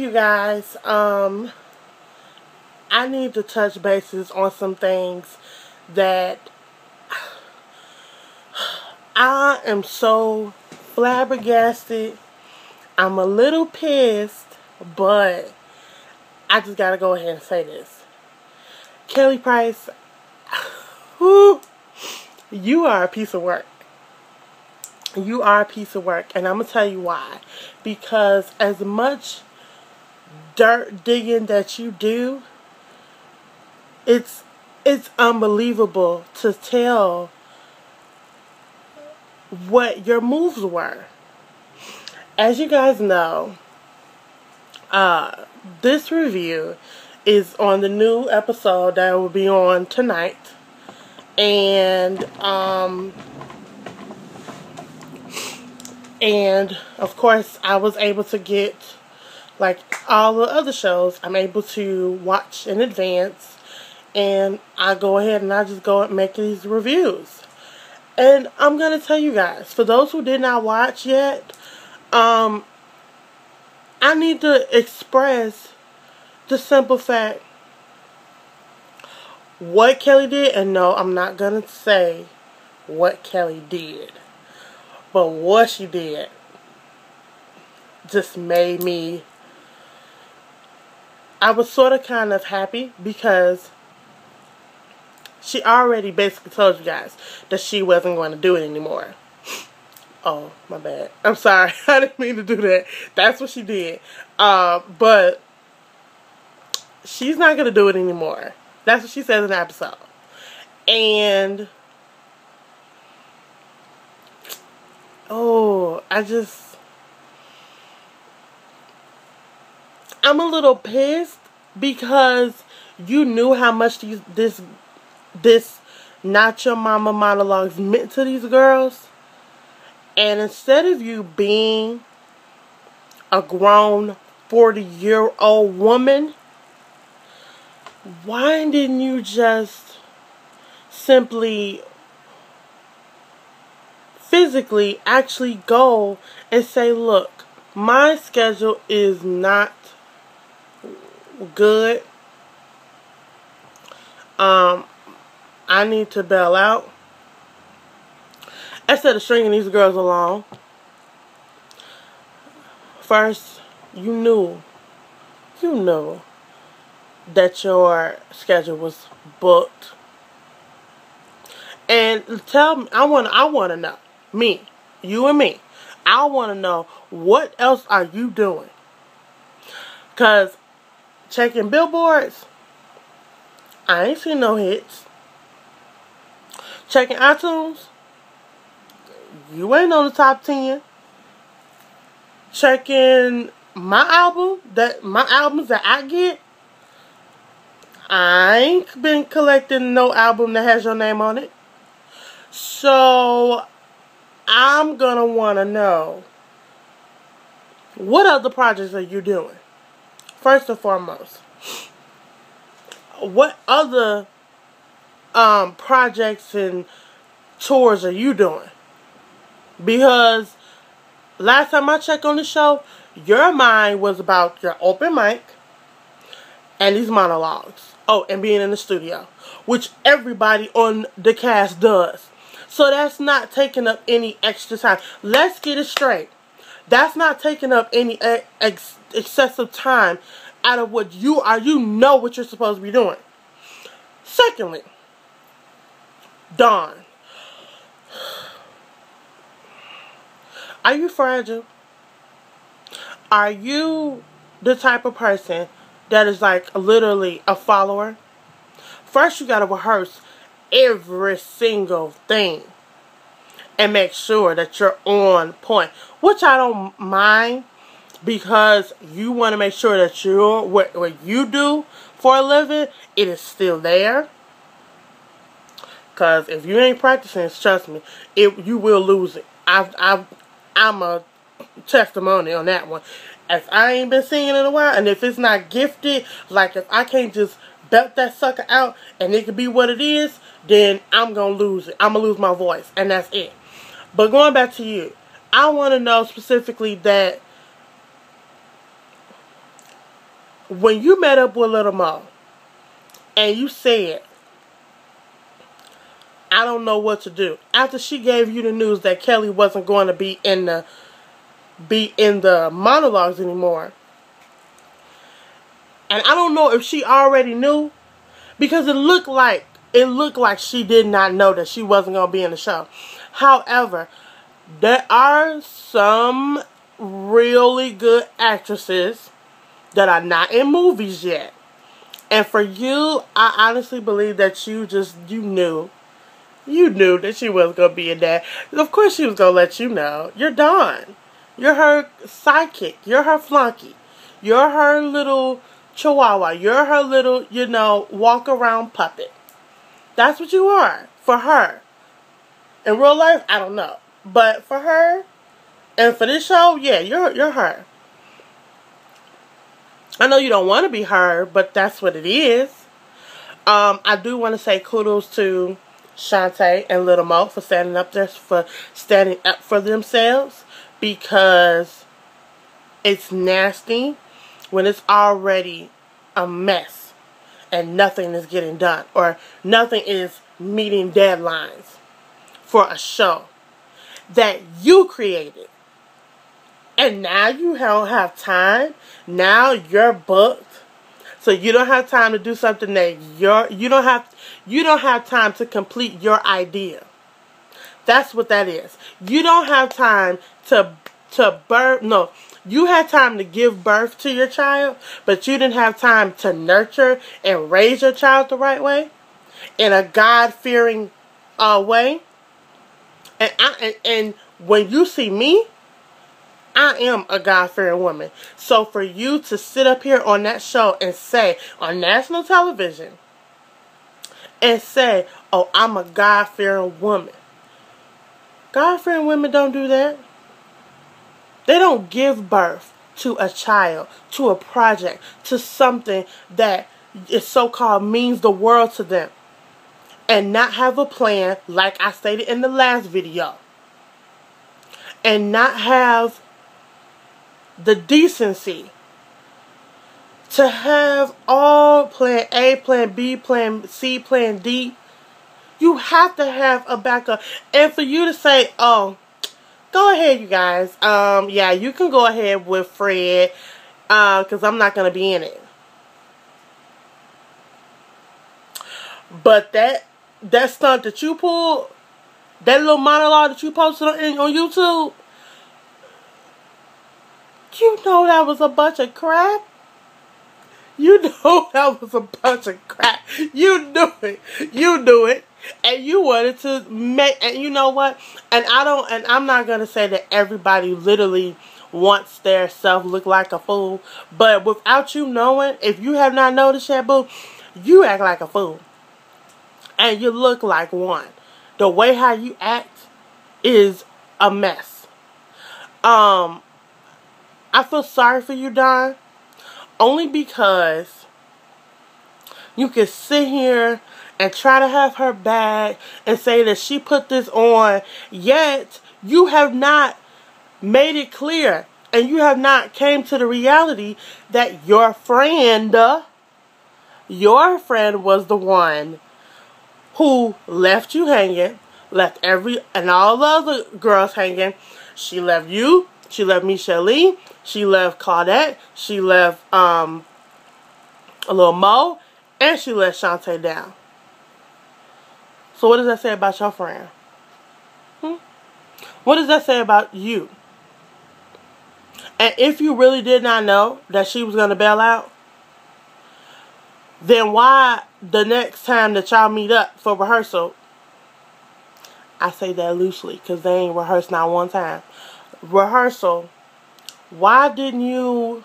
you guys. I need to touch bases on some things that I am so flabbergasted. I'm a little pissed, but I just gotta go ahead and say this. Kelly Price, whew, you are a piece of work. You are a piece of work, and I'm gonna tell you why. Because as much dirt digging that you do, it's unbelievable to tell what your moves were. As you guys know, this review is on the new episode that will be on tonight, and of course I was able to get, like all the other shows, I'm able to watch in advance, and I go ahead and I just go and make these reviews. And I'm going to tell you guys, for those who did not watch yet, I need to express the simple fact what Kelly did. And no, I'm not going to say what Kelly did, but what she did just made me, I was sort of kind of happy, because she already basically told you guys that she wasn't going to do it anymore. Oh, my bad. I'm sorry. I didn't mean to do that. That's what she did. But she's not going to do it anymore. That's what she says in the episode. And, oh, I'm a little pissed, because you knew how much this Not Your Mama monologues meant to these girls. And instead of you being a grown 40-year-old woman, why didn't you just simply physically actually go and say, look, my schedule is not good. I need to bail out. Instead of stringing these girls along. First, you knew that your schedule was booked. And tell me, I want to know, me, you and me, I want to know, what else are you doing? Because checking billboards, I ain't seen no hits. Checking iTunes, you ain't on the top 10. Checking my albums that I get, I ain't been collecting no album that has your name on it. So I'm gonna wanna know, what other projects are you doing? First and foremost, what other projects and tours are you doing? Because last time I checked on the show, your mind was about your open mic and these monologues. Oh, and being in the studio, which everybody on the cast does. So that's not taking up any extra time. Let's get it straight. That's not taking up any excessive time out of what you are. You know what you're supposed to be doing. Secondly, Dawn, are you fragile? Are you the type of person that is like literally a follower? First, you got to rehearse every single thing and make sure that you're on point, which I don't mind, because you want to make sure that what you do for a living, it is still there. Because if you ain't practicing, trust me, you will lose it. I'm a testimony on that one. If I ain't been singing in a while, and if it's not gifted, like if I can't just belt that sucker out and it could be what it is, then I'm going to lose it. I'm going to lose my voice, and that's it. But going back to you, I want to know specifically that when you met up with Little Mo and you said, I don't know what to do, after she gave you the news that Kelly wasn't going to be in the monologues anymore, and I don't know if she already knew, because it looked like she did not know that she wasn't going to be in the show. However, there are some really good actresses that are not in movies yet. And for you, I honestly believe that you knew. You knew that she wasn't going to be in that. Of course she was going to let you know. You're Dawn. You're her sidekick. You're her flunky. You're her little chihuahua. You're her little, walk around puppet. That's what you are for her. In real life, I don't know. But for her, and for this show, yeah, you're her. I know you don't want to be her, but that's what it is. I do want to say kudos to Shantae and Little Mo for standing up for themselves, because it's nasty when it's already a mess and nothing is getting done, or nothing is meeting deadlines for a show that you created. And now you don't have time. Now you're booked. So you don't have time to do something that you don't have time to complete your idea. That's what that is. You don't have time to birth. No, you had time to give birth to your child, but you didn't have time to nurture and raise your child the right way, in a God-fearing way. And when you see me, I am a God-fearing woman. So for you to sit up here on that show and say, on national television, and say, oh, I'm a God-fearing woman. God-fearing women don't do that. They don't give birth to a child, to a project, to something that is so-called means the world to them, and not have a plan, like I stated in the last video, and not have the decency to have all plan A, plan B, plan C, plan D. You have to have a backup. And for you to say, oh, go ahead, you guys. Yeah, you can go ahead with Fred, because I'm not going to be in it. But that stunt that you pulled, that little monologue that you posted on YouTube, you know that was a bunch of crap. You know that was a bunch of crap. You knew it. You knew it. And you wanted to make, and you know what? And I'm not going to say that everybody literally wants their self look like a fool. But without you knowing, if you have not noticed yet, boo, you act like a fool. And you look like one. The way how you act is a mess. I feel sorry for you, Dawn, only because you can sit here and try to have her back and say that she put this on, yet you have not made it clear, and you have not came to the reality that your friend was the one who left you hanging, left all the other girls hanging. She left you. She left Michelle Lee. She left Claudette. She left a little Mo. And she let Shantae down. So what does that say about your friend? What does that say about you? And if you really did not know that she was going to bail out, then why the next time that y'all meet up for rehearsal, I say that loosely because they ain't rehearsed not one time. Rehearsal, why didn't you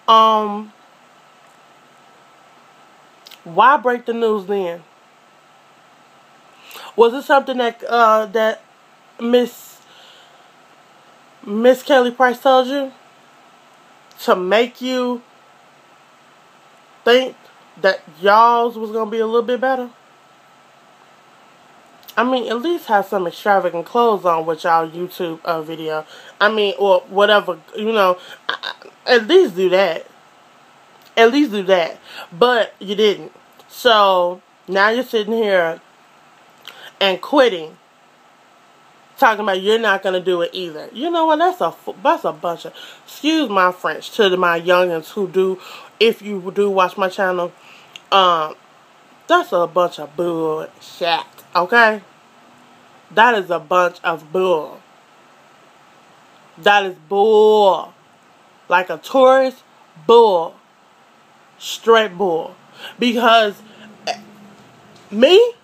why break the news then? Was it something that that Miss Kelly Price told you to make you think that y'all's was gonna be a little bit better? I mean, at least have some extravagant clothes on with y'all YouTube video. I mean, or whatever, at least do that. At least do that. But you didn't. So now you're sitting here and quitting, talking about you're not going to do it either. You know what? That's a bunch of, excuse my French, to my youngins who do, if you do watch my channel, that's a bunch of bullshit, okay? That is a bunch of bull. That is bull. Like a tourist, bull. Straight bull. Because me,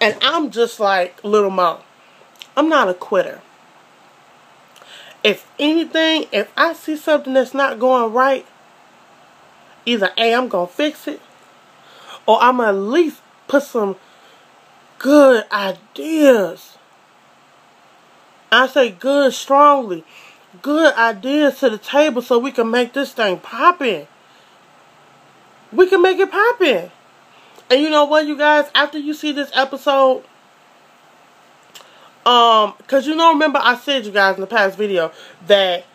and I'm just like Little Mo, I'm not a quitter. If anything, if I see something that's not going right, either A, I'm going to fix it, or I'm going to at least put some good ideas. I say good strongly. Good ideas to the table so we can make this thing poppin'. We can make it poppin'. And you know what, you guys? After you see this episode, because you know, remember I said, you guys, in the past video that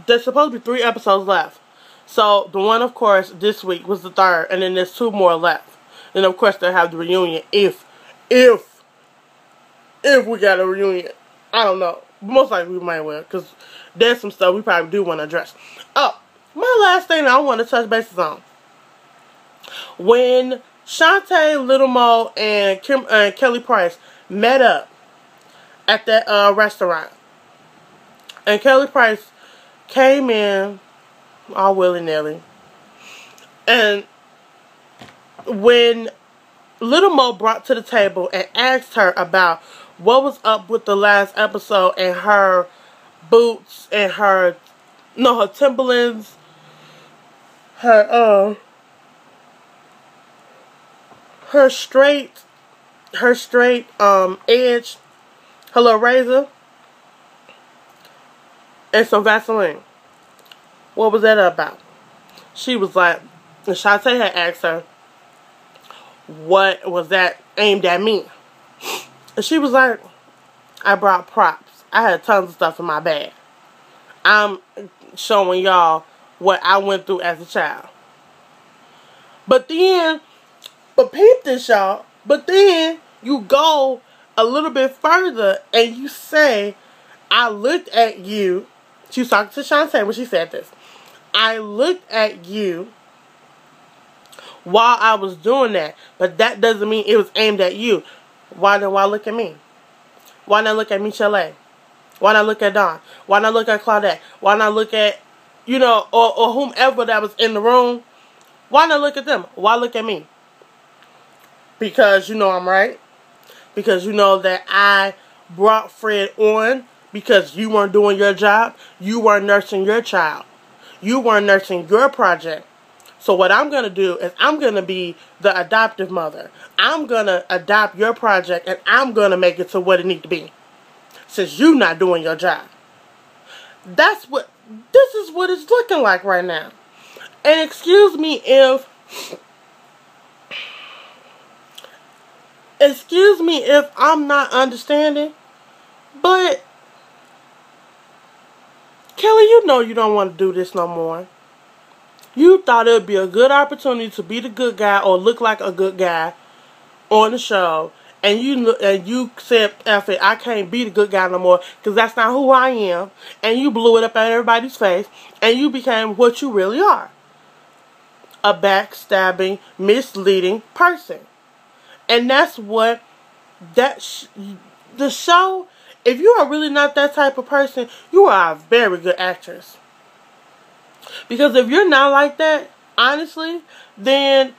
there's supposed to be 3 episodes left. So the one, of course, this week was the 3rd, and then there's 2 more left. And of course they'll have the reunion if we got a reunion. I don't know. Most likely we might will, because there's some stuff we probably do want to address. Oh, my last thing that I want to touch bases on. When Shantae, Little Mo, and Kelly Price met up at that restaurant, and Kelly Price came in all willy-nilly, and when Little Mo brought to the table and asked her about what was up with the last episode and her boots and her Timberlands, her straight edge, her little razor, and some Vaseline. What was that about? She was like, and Shantae had asked her, what was that aimed at me? And she was like, I brought props. I had tons of stuff in my bag. I'm showing y'all what I went through as a child. But peep this, y'all. But then you go a little bit further and you say, I looked at you. She was talking to Shantae when she said this. I looked at you while I was doing that, but that doesn't mean it was aimed at you. Why look at me? Why not look at Michelle? Why not look at Dawn? Why not look at Claudette? Why not look at, or whomever that was in the room? Why not look at them? Why look at me? Because you know I'm right. Because you know that I brought Fred on because you weren't doing your job. You weren't nursing your child. You weren't nursing your project. So what I'm going to do is I'm going to be the adoptive mother. I'm going to adopt your project and I'm going to make it to what it needs to be. Since you're not doing your job. This is what it's looking like right now. And excuse me if I'm not understanding, but Kelly, you know you don't want to do this no more. You thought it would be a good opportunity to be the good guy or look like a good guy on the show. And you said, F it, I can't be the good guy no more because that's not who I am. And you blew it up at everybody's face. And you became what you really are. A backstabbing, misleading person. And that's what the show, if you are really not that type of person, you are a very good actress. Because if you're not like that, honestly, then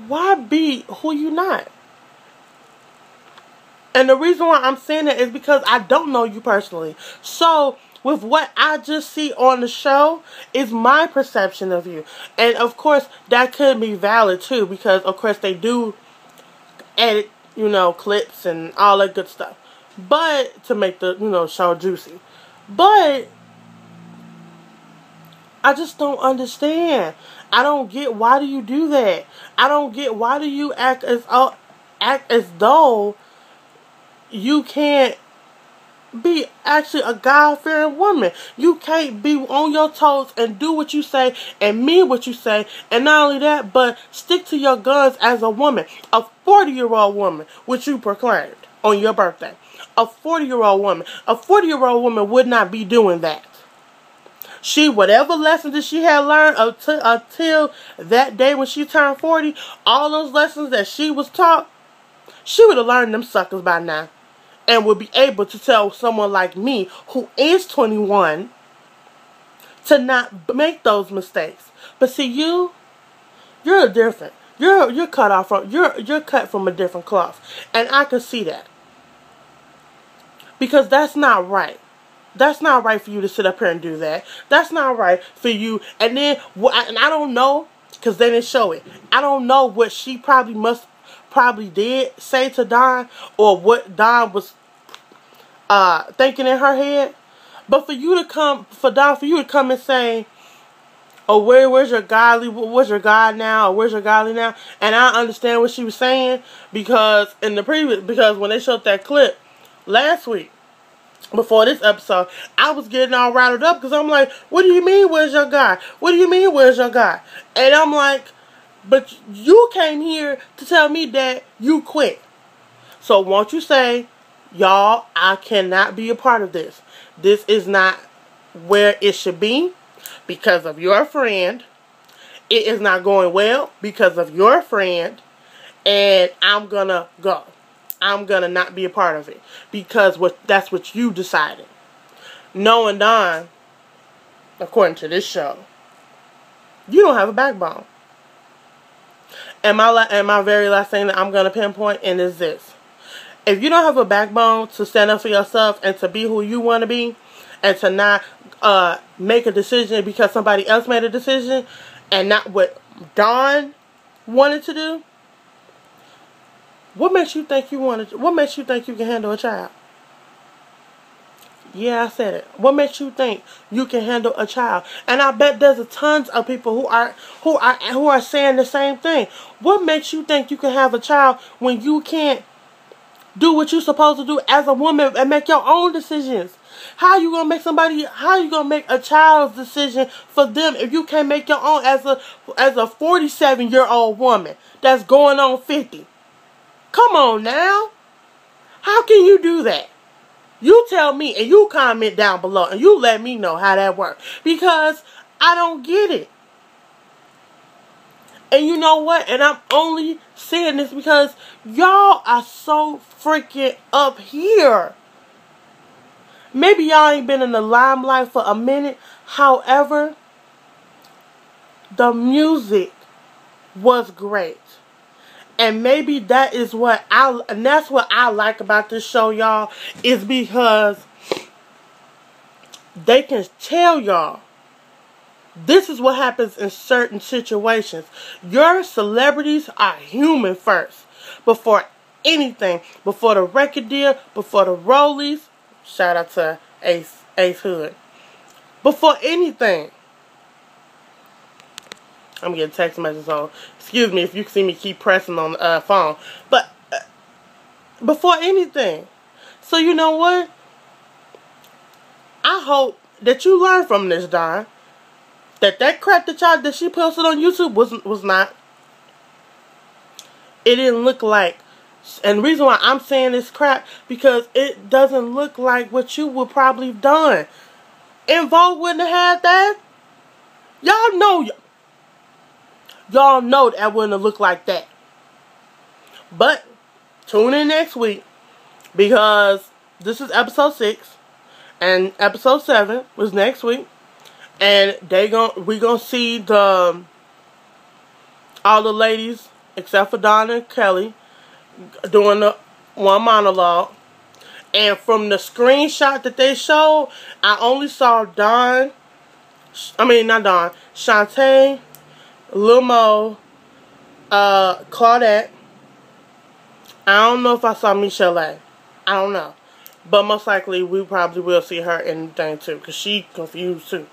why be who you not? And the reason why I'm saying that is because I don't know you personally. So, with what I just see on the show is my perception of you. And, of course, that could be valid, too. Because, of course, they do edit, clips and all that good stuff. But, to make the, show juicy. But I just don't understand. I don't get, why do you do that? I don't get, why do you act as though you can't be actually a God-fearing woman. You can't be on your toes and do what you say and mean what you say. And not only that, but stick to your guns as a woman. A 40-year-old woman, which you proclaimed on your birthday. A 40-year-old woman. A 40-year-old woman would not be doing that. Whatever lessons that she had learned until that day when she turned 40, all those lessons that she was taught, she would have learned them suckers by now. And would be able to tell someone like me, who is 21, to not make those mistakes. But see, you're different. You're cut off from you're cut from a different cloth, and I can see that, because that's not right. That's not right for you to sit up here and do that. That's not right for you. And then, and I don't know, because they didn't show it. I don't know what she probably did say to Don, or what Don was thinking in her head. But for you to come and say, "Oh, where's your God now? Or where's your godly now?" And I understand what she was saying, because because when they showed that clip last week, before this episode, I was getting all rattled up, because I'm like, what do you mean, where's your God? What do you mean, where's your God? And I'm like, but you came here to tell me that you quit. So won't you say, y'all, I cannot be a part of this. This is not where it should be because of your friend. It is not going well because of your friend. And I'm going to go. I'm going to not be a part of it, because that's what you decided. Knowing Don, according to this show, you don't have a backbone. And my very last thing that I'm going to pinpoint is this. If you don't have a backbone to stand up for yourself and to be who you want to be, and to not make a decision because somebody else made a decision and not what Don wanted to do, what makes you think what makes you think you can handle a child? Yeah, I said it. What makes you think you can handle a child? And I bet there's tons of people who are saying the same thing. What makes you think you can have a child when you can't do what you're supposed to do as a woman and make your own decisions? How you gonna make a child's decision for them if you can't make your own as a 47-year-old woman that's going on 50? Come on now. How can you do that? You tell me, and you comment down below, and you let me know how that works, because I don't get it. And you know what? And I'm only saying this because y'all are so freaking up here. Maybe y'all ain't been in the limelight for a minute. However, the music was great. And maybe that is that's what I like about this show, y'all, is because they can tell y'all this is what happens in certain situations. Your celebrities are human first. Before anything. Before the record deal. Before the rollies. Shout out to Ace Hood. Before anything. I'm getting text messages on. Excuse me if you see me keep pressing on the phone. But before anything. So you know what? I hope that you learn from this, Don. That crap that she posted on YouTube was not. It didn't look like. And the reason why I'm saying this crap, because it doesn't look like what you would probably have done. En Vogue wouldn't have had that. Y'all know that wouldn't have looked like that. But tune in next week, because this is episode 6 and episode 7 was next week, and we gonna see all the ladies except for Donna and Kelly doing the one monologue. And from the screenshot that they showed, I only saw Shantae, Lil Mo, Claudette. I don't know if I saw Michelle. I don't know. But most likely we probably will see her in the thing too, because she confused too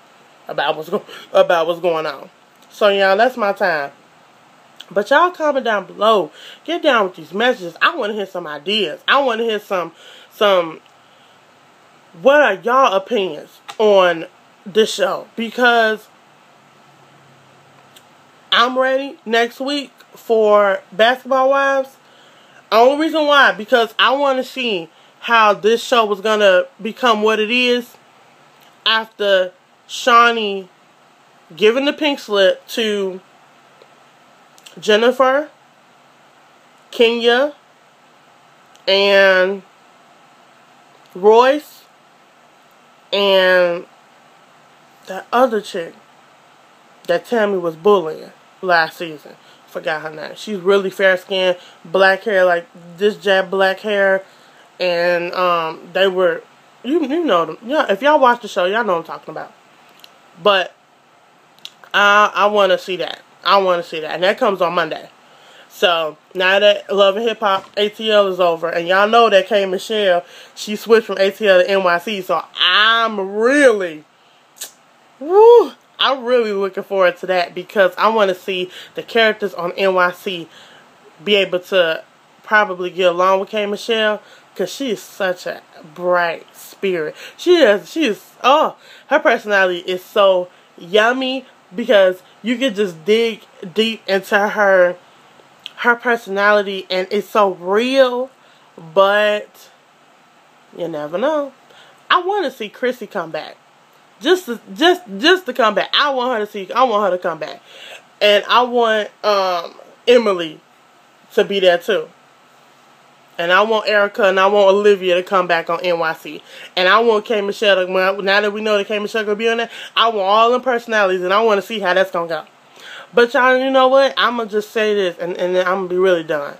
about what's going on. So y'all, that's my time. But y'all comment down below. Get down with these messages. I want to hear some ideas. I want to hear some what are y'all opinions on this show? Because I'm ready next week for Basketball Wives. Only reason why, because I want to see how this show was going to become what it is after Shawnee giving the pink slip to Jennifer, Kenya, and Royce, and that other chick that Tammy was bullying last season. Forgot her name. She's really fair skinned, black hair, like this jet black hair, and they were, you know them. Yeah, if y'all watch the show, y'all know what I'm talking about. But I want to see that. I want to see that, and that comes on Monday. So now that Love and Hip Hop ATL is over, and y'all know that K Michelle, she switched from ATL to NYC. So I'm really looking forward to that, because I want to see the characters on NYC be able to probably get along with K Michelle, because she is such a bright spirit. She is, oh, her personality is so yummy, because you can just dig deep into her personality, and it's so real, but you never know. I want to see Chrissy come back. Just to come back. I want her to come back. And I want Emily to be there too. And I want Erica and I want Olivia to come back on NYC. And I want K Michelle to, now that we know that K Michelle gonna be on there, I want all them personalities, and I want to see how that's gonna go. But y'all, you know what? I'm gonna just say this, and then I'm gonna be really done.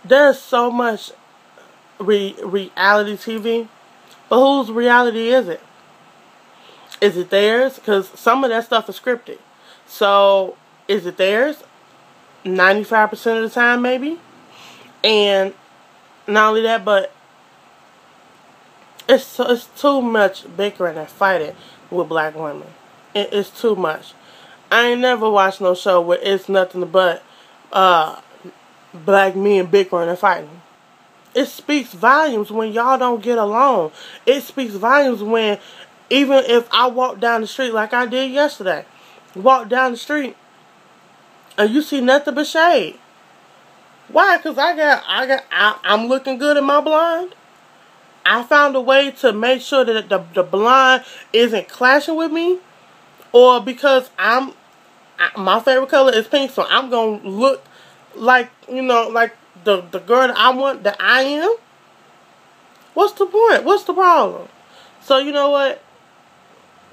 There's so much reality TV, but whose reality is it? Is it theirs? Because some of that stuff is scripted. So, is it theirs? 95% of the time, maybe. And not only that, but it's too much bickering and fighting with black women. It's too much. I ain't never watched no show where it's nothing but black men bickering and fighting. It speaks volumes when y'all don't get along. It speaks volumes when, even if I walk down the street like I did yesterday, walk down the street and you see nothing but shade. Why? Because I'm looking good in my blind. I found a way to make sure that the blind isn't clashing with me, or because my favorite color is pink, so I'm gonna look like, you know, like the girl that I want, that I am. What's the point? What's the problem? So you know what?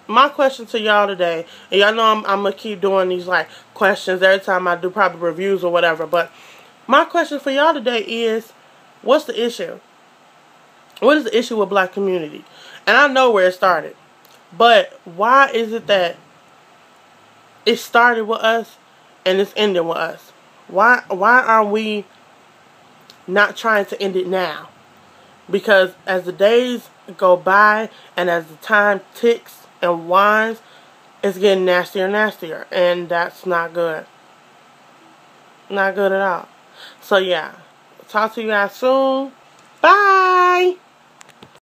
My question to y'all today, and y'all know I'm gonna keep doing these like questions every time I do probably reviews or whatever, but my question for y'all today is, what's the issue? What is the issue with black community? And I know where it started, but why is it that it started with us and it's ending with us? Why are we not trying to end it now? Because as the days go by and as the time ticks and winds, it's getting nastier and nastier, and that's not good. Not good at all. So yeah, talk to you guys soon. Bye.